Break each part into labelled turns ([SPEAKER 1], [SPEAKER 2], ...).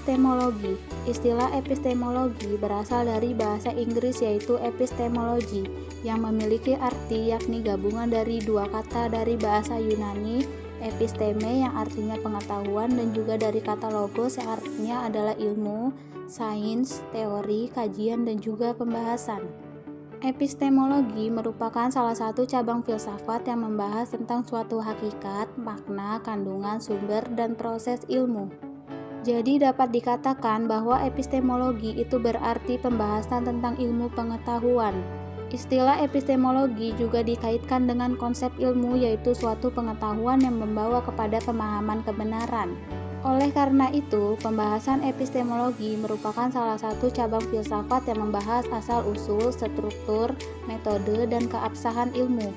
[SPEAKER 1] Epistemologi. Istilah epistemologi berasal dari bahasa Inggris yaitu epistemology, yang memiliki arti yakni gabungan dari dua kata dari bahasa Yunani, episteme yang artinya pengetahuan, dan juga dari kata logos yang artinya adalah ilmu, sains, teori, kajian, dan juga pembahasan. Epistemologi merupakan salah satu cabang filsafat yang membahas tentang suatu hakikat, makna, kandungan, sumber, dan proses ilmu. Jadi dapat dikatakan bahwa epistemologi itu berarti pembahasan tentang ilmu pengetahuan. Istilah epistemologi juga dikaitkan dengan konsep ilmu, yaitu suatu pengetahuan yang membawa kepada pemahaman kebenaran. Oleh karena itu, pembahasan epistemologi merupakan salah satu cabang filsafat yang membahas asal-usul, struktur, metode, dan keabsahan ilmu.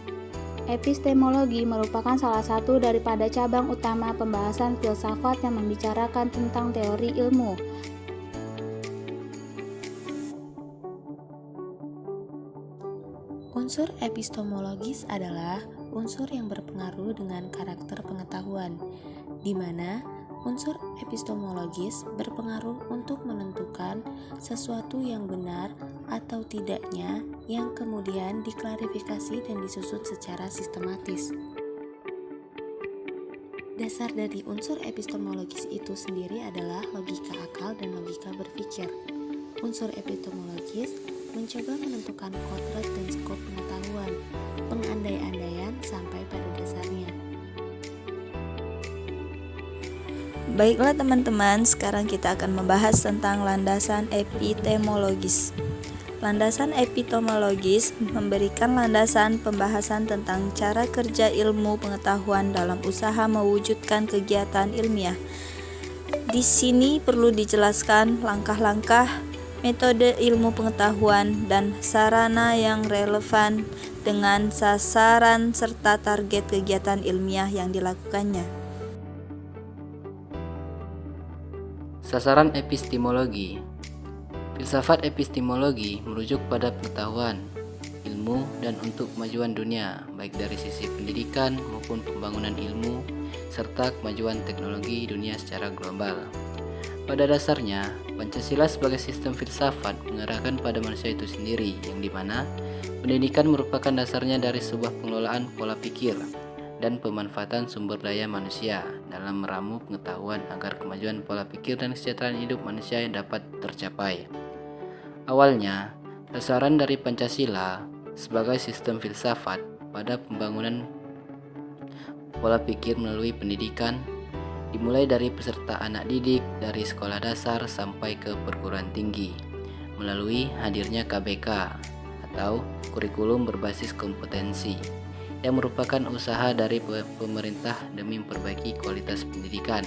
[SPEAKER 1] Epistemologi merupakan salah satu daripada cabang utama pembahasan filsafat yang membicarakan tentang teori ilmu.
[SPEAKER 2] Unsur epistemologis adalah unsur yang berpengaruh dengan karakter pengetahuan, di mana unsur epistemologis berpengaruh untuk menentukan sesuatu yang benar atau tidaknya, yang kemudian diklarifikasi dan disusun secara sistematis. Dasar dari unsur epistemologis itu sendiri adalah logika akal dan logika berpikir. Unsur epistemologis mencoba menentukan kodrat dan skop pengetahuan, pengandai-andaian sampai pada dasarnya.
[SPEAKER 3] Baiklah teman-teman, sekarang kita akan membahas tentang landasan epistemologis. Landasan epistemologis memberikan landasan pembahasan tentang cara kerja ilmu pengetahuan dalam usaha mewujudkan kegiatan ilmiah. Di sini perlu dijelaskan langkah-langkah, metode ilmu pengetahuan, dan sarana yang relevan dengan sasaran serta target kegiatan ilmiah yang dilakukannya.
[SPEAKER 4] Sasaran epistemologi. Filsafat epistemologi merujuk pada pengetahuan, ilmu, dan untuk kemajuan dunia, baik dari sisi pendidikan maupun pembangunan ilmu, serta kemajuan teknologi dunia secara global. Pada dasarnya, Pancasila sebagai sistem filsafat mengarahkan pada manusia itu sendiri, yang dimana pendidikan merupakan dasarnya dari sebuah pengelolaan pola pikir dan pemanfaatan sumber daya manusia dalam meramu pengetahuan agar kemajuan pola pikir dan kesejahteraan hidup manusia yang dapat tercapai. Awalnya, sasaran dari Pancasila sebagai sistem filsafat pada pembangunan pola pikir melalui pendidikan, dimulai dari peserta anak didik dari sekolah dasar sampai ke perguruan tinggi, melalui hadirnya KBK atau kurikulum berbasis kompetensi, yang merupakan usaha dari pemerintah demi memperbaiki kualitas pendidikan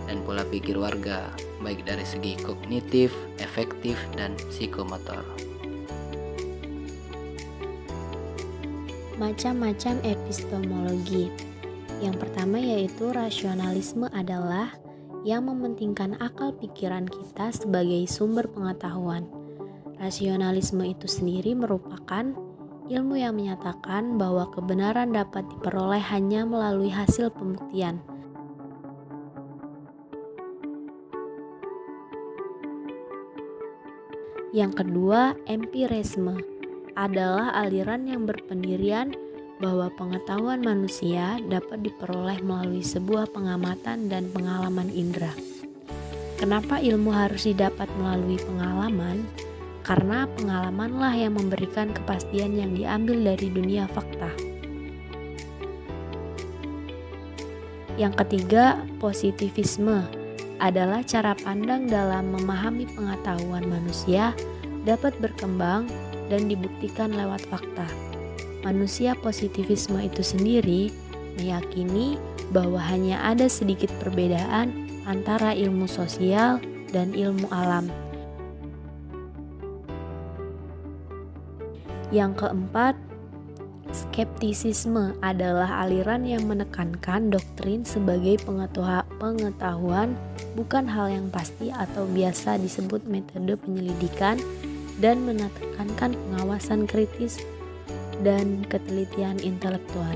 [SPEAKER 4] dan pola pikir warga, baik dari segi kognitif, efektif, dan psikomotor.
[SPEAKER 2] Macam-macam epistemologi. Yang pertama yaitu rasionalisme adalah yang mementingkan akal pikiran kita sebagai sumber pengetahuan. Rasionalisme itu sendiri merupakan ilmu yang menyatakan bahwa kebenaran dapat diperoleh hanya melalui hasil pembuktian. Yang kedua, empirisme adalah aliran yang berpendirian bahwa pengetahuan manusia dapat diperoleh melalui sebuah pengamatan dan pengalaman indera. Kenapa ilmu harus didapat melalui pengalaman? Karena pengalamanlah yang memberikan kepastian yang diambil dari dunia fakta. Yang ketiga, positivisme adalah cara pandang dalam memahami pengetahuan manusia dapat berkembang dan dibuktikan lewat fakta. Manusia positivisme itu sendiri meyakini bahwa hanya ada sedikit perbedaan antara ilmu sosial dan ilmu alam. Yang keempat, skeptisisme adalah aliran yang menekankan doktrin sebagai pengetahuan bukan hal yang pasti atau biasa disebut metode penyelidikan, dan menekankan pengawasan kritis dan ketelitian intelektual.